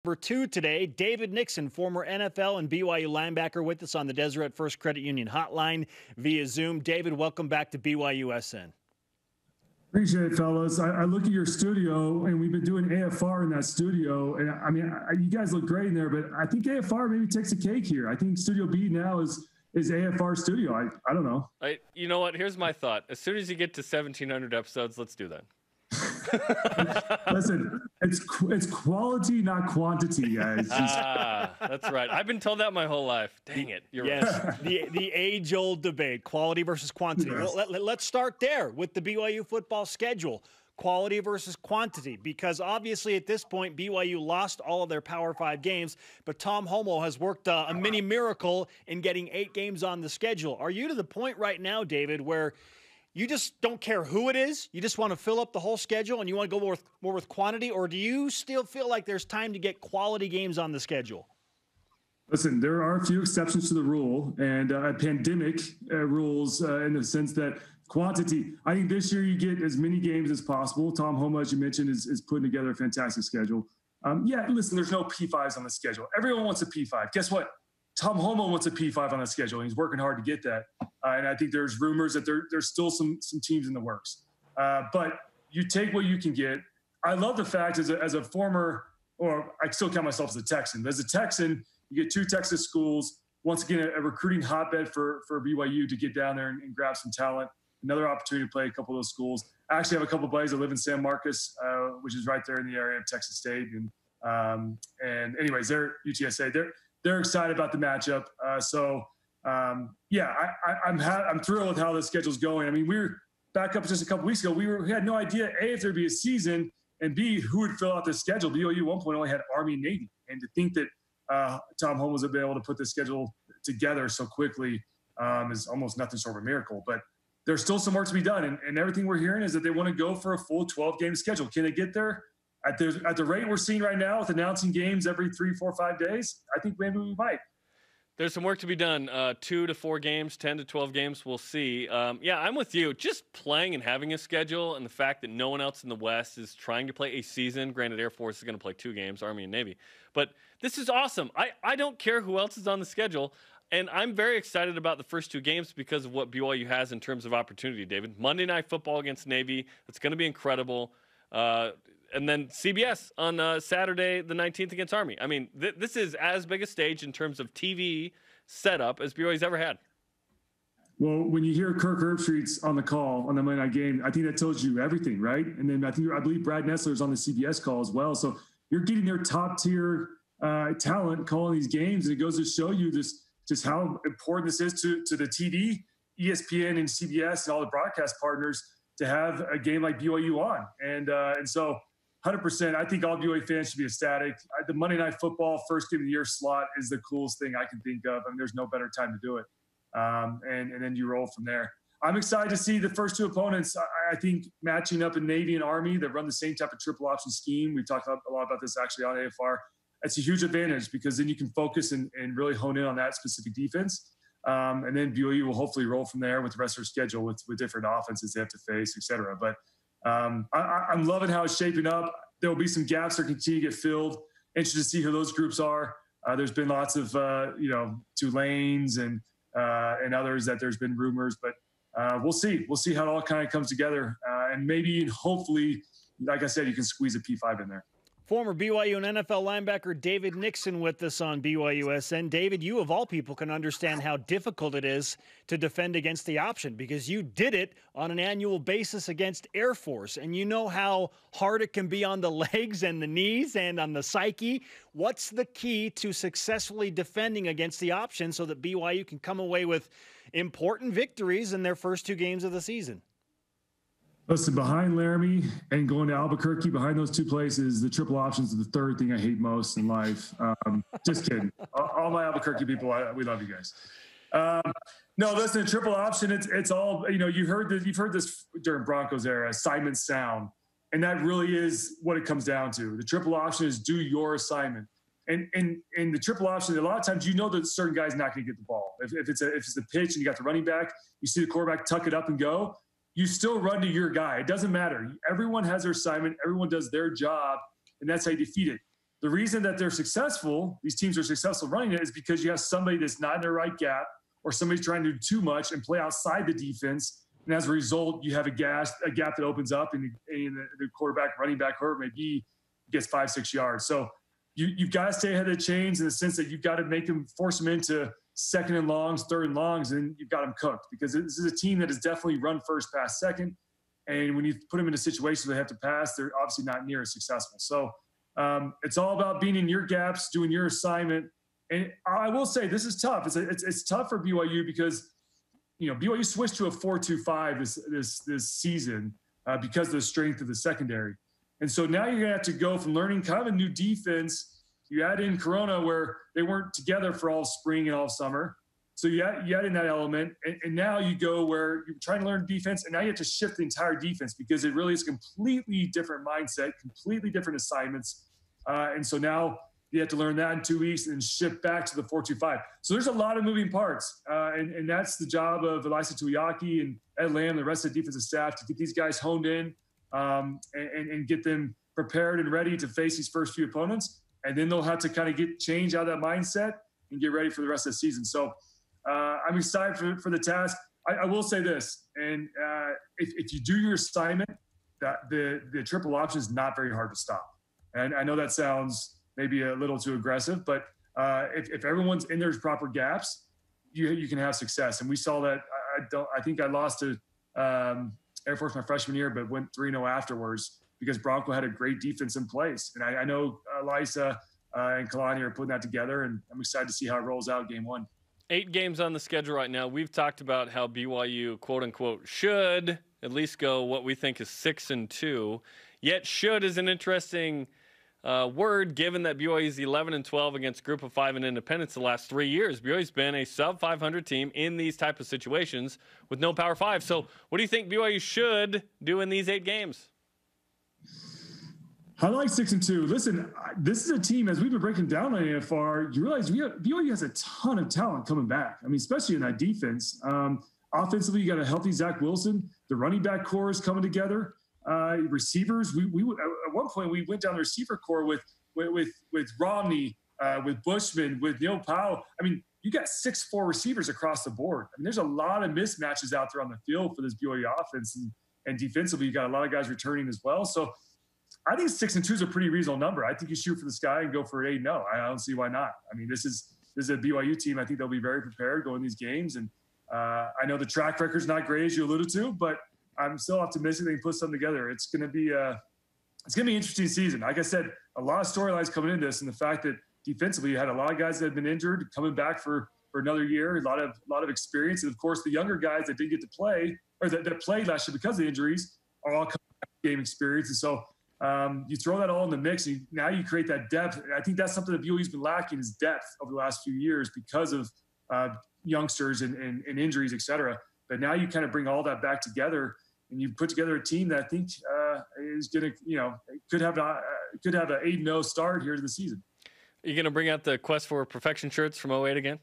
Number 2 today, David Nixon, former NFL and BYU linebacker, with us on the Deseret First Credit Union hotline via Zoom. David, welcome back to BYUSN. Appreciate it, fellas. I look at your studio, and we've been doing AFR in that studio. And I mean, you guys look great in there, but I think AFR maybe takes a cake here. I think Studio B now is AFR studio. I don't know. You know what? Here's my thought. As soon as you get to 1,700 episodes, let's do that. Listen, it's quality, not quantity, guys. That's right. I've been told that my whole life. Dang it. You're right. the age-old debate, quality versus quantity. Yes. Well, let's start there with the BYU football schedule. Quality versus quantity, because obviously at this point, BYU lost all of their Power 5 games, but Tom Homo has worked a mini miracle in getting 8 games on the schedule. Are you to the point right now, David, where you just don't care who it is, you just want to fill up the whole schedule and you want to go more with quantity, or do you still feel like there's time to get quality games on the schedule? Listen, there are a few exceptions to the rule, and pandemic rules in the sense that quantity. I think this year you get as many games as possible. Tom Homo, as you mentioned, is putting together a fantastic schedule. Listen, there's no P5s on the schedule. Everyone wants a P5. Guess what? Tom Homo wants a P5 on the schedule, and he's working hard to get that. And I think there's rumors that there's still some teams in the works. But you take what you can get. I love the fact as a former, or I still count myself as a Texan. As a Texan, you get 2 Texas schools. Once again, a recruiting hotbed for BYU to get down there and grab some talent. Another opportunity to play a couple of those schools. I actually have a couple of buddies that live in San Marcos, which is right there in the area of Texas State. And anyways, they're UTSA. They're excited about the matchup. I'm thrilled with how the schedule's going. I mean, we were back up just a couple weeks ago. We had no idea, A, if there'd be a season, and B, who would fill out the schedule. BYU at one point only had Army and Navy. And to think that Tom Holmes would be able to put the schedule together so quickly is almost nothing short of a miracle. But there's still some work to be done. And everything we're hearing is that they want to go for a full 12-game schedule. Can they get there? At the rate we're seeing right now with announcing games every 3, 4, 5 days, I think maybe we might. There's some work to be done. 2 to 4 games, 10 to 12 games, we'll see. I'm with you. Just playing and having a schedule, and the fact that no one else in the West is trying to play a season. Granted, Air Force is going to play 2 games, Army and Navy. But this is awesome. I don't care who else is on the schedule, and I'm very excited about the first 2 games because of what BYU has in terms of opportunity, David. Monday Night Football against Navy. It's going to be incredible. And then CBS on Saturday the 19th against Army. I mean, this is as big a stage in terms of TV setup as BYU's ever had. Well, when you hear Kirk Herbstreit's on the call on the Monday night game, I think that tells you everything, right? And then I believe Brad Nessler's on the CBS call as well. So you're getting their top-tier talent calling these games, and it goes to show you just how important this is to the TV, ESPN and CBS and all the broadcast partners to have a game like BYU on. And so 100%, I think all BYU fans should be ecstatic. The Monday Night Football first game of the year slot is the coolest thing I can think of. I mean, there's no better time to do it. And then you roll from there. I'm excited to see the first 2 opponents. I think matching up in Navy and Army that run the same type of triple option scheme. We've talked a lot about this actually on AFR. It's a huge advantage because then you can focus and really hone in on that specific defense. And then BYU will hopefully roll from there with the rest of their schedule with different offenses they have to face, et cetera. But I'm loving how it's shaping up. There will be some gaps that continue to get filled. Interested to see who those groups are. There's been lots of, Tulanes and others that there's been rumors, but we'll see. We'll see how it all kind of comes together. And maybe, hopefully, like I said, you can squeeze a P5 in there. Former BYU and NFL linebacker David Nixon with us on BYUSN. David, you of all people can understand how difficult it is to defend against the option because you did it on an annual basis against Air Force, and you know how hard it can be on the legs and the knees and on the psyche. What's the key to successfully defending against the option so that BYU can come away with important victories in their first 2 games of the season? Listen, behind Laramie and going to Albuquerque, behind those 2 places, the triple options is the third thing I hate most in life. Just kidding. All my Albuquerque people, we love you guys. No, listen, triple option, it's all, you've heard this during Broncos era, assignment sound. And that really is what it comes down to. The triple option is do your assignment. And the triple option, a lot of times that certain guy's not going to get the ball. If it's a pitch and you got the running back, you see the quarterback tuck it up and go, you still run to your guy. It doesn't matter. Everyone has their assignment. Everyone does their job, and that's how you defeat it. the reason that they're successful, these teams are successful running it, is because you have somebody that's not in their right gap, or somebody's trying to do too much and play outside the defense. And as a result, you have a gap that opens up, and the quarterback, running back, whoever it may be, gets 5-6 yards. So you've got to stay ahead of the chains in the sense that you've got to force them into second and longs, third and longs, and you've got them cooked, because this is a team that has definitely run first, pass second. And when you put them in a situation where they have to pass, they're obviously not near as successful. So it's all about being in your gaps, doing your assignment. And I will say this is tough. It's tough for BYU because, BYU switched to a 4-2-5 this season because of the strength of the secondary. And so now you're going to have to go from learning kind of a new defense. You add in Corona, where they weren't together for all spring and all summer. So you add in that element. And now you go where you're trying to learn defense, and now you have to shift the entire defense, because it really is a completely different mindset, completely different assignments. And so now you have to learn that in 2 weeks and shift back to the 4-2-5. So there's a lot of moving parts. And that's the job of Elisa Tuiaki and Ed Lamb, the rest of the defensive staff, to get these guys honed in and get them prepared and ready to face these first few opponents. And then they'll have to kind of change out of that mindset and get ready for the rest of the season. So I'm excited for the task. I will say this, and if you do your assignment, that the triple option is not very hard to stop. And I know that sounds maybe a little too aggressive, but if everyone's in their proper gaps, you can have success. And we saw that. I think I lost to Air Force my freshman year, but went 3-0 afterwards because Bronco had a great defense in place. And I know Elisa and Kalani are putting that together, and I'm excited to see how it rolls out game one. 8 games on the schedule right now. We've talked about how BYU, quote unquote, should at least go what we think is 6-2. Yet should is an interesting word, given that BYU is 11-12 against Group of 5 and Independents the last 3 years. BYU's been a sub-500 team in these type of situations with no Power 5. So what do you think BYU should do in these 8 games? I like 6-2. Listen, this is a team, as we've been breaking down on AFR, you realize BYU has a ton of talent coming back. I mean, especially in that defense. Offensively, you got a healthy Zach Wilson. The running back core is coming together. Receivers, we at one point we went down the receiver core with Romney, with Bushman, with Neil Powell. I mean, you got 6'4" receivers across the board. I mean, there's a lot of mismatches out there on the field for this BYU offense, and defensively, you got a lot of guys returning as well. So I think 6-2 is a pretty reasonable number. I think you shoot for the sky and go for 8-0. I don't see why not. I mean, this is a BYU team. I think they'll be very prepared going these games, and I know the track record's not great, as you alluded to, but I'm still optimistic they can put something together. It's going to be an interesting season. Like I said, a lot of storylines coming into this, and the fact that defensively you had a lot of guys that have been injured coming back for another year, a lot of experience, and of course the younger guys that didn't get to play or that played last year because of the injuries are all coming back with game experience, and so you throw that all in the mix, and now you create that depth. And I think that's something that BYU's been lacking, is depth over the last few years because of youngsters and injuries, et cetera. But now you kind of bring all that back together, and you put together a team that I think is going to, could have an 8-0 start here to the season. Are you going to bring out the Quest for Perfection shirts from 08 again?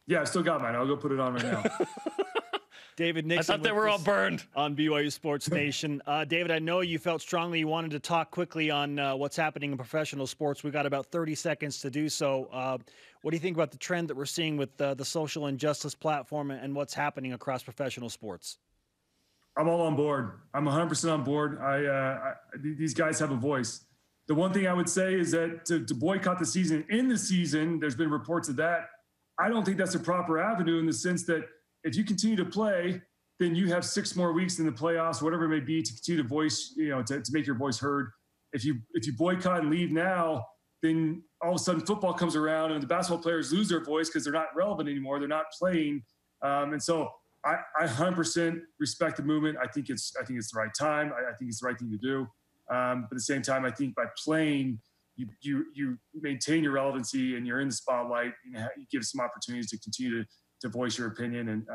Yeah, I still got mine. I'll go put it on right now. David Nixon. I thought they were all burned. On BYU Sports Nation. David, I know you felt strongly you wanted to talk quickly on what's happening in professional sports. We got about 30 seconds to do so. What do you think about the trend that we're seeing with the social injustice platform and what's happening across professional sports? I'm all on board. I'm 100% on board. These guys have a voice. The one thing I would say is that to boycott the season in the season, there's been reports of that. I don't think that's a proper avenue, in the sense that if you continue to play, then you have 6 more weeks in the playoffs, whatever it may be, to continue to voice, to make your voice heard. If you boycott and leave now, then all of a sudden football comes around and the basketball players lose their voice because they're not relevant anymore. They're not playing. And so I 100% respect the movement. I think it's the right time. I think it's the right thing to do. But at the same time, I think by playing, you maintain your relevancy and you're in the spotlight. You give some opportunities to continue to voice your opinion and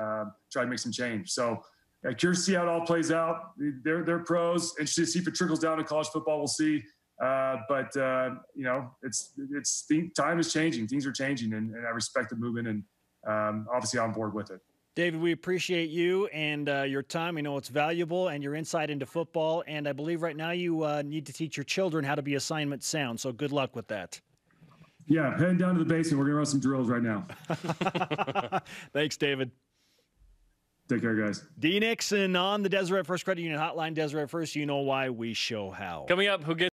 try to make some change. So curious to see how it all plays out. They're pros. Interested to see if it trickles down to college football. We'll see. But time is changing. Things are changing, and I respect the movement and obviously on board with it. David, we appreciate you and your time. We know it's valuable and your insight into football. And I believe right now you need to teach your children how to be assignment sound. So good luck with that. Yeah, heading down to the basement. We're going to run some drills right now. Thanks, David. Take care, guys. D. Nixon on the Deseret First Credit Union Hotline. Deseret First, you know why, we show how. Coming up, who gets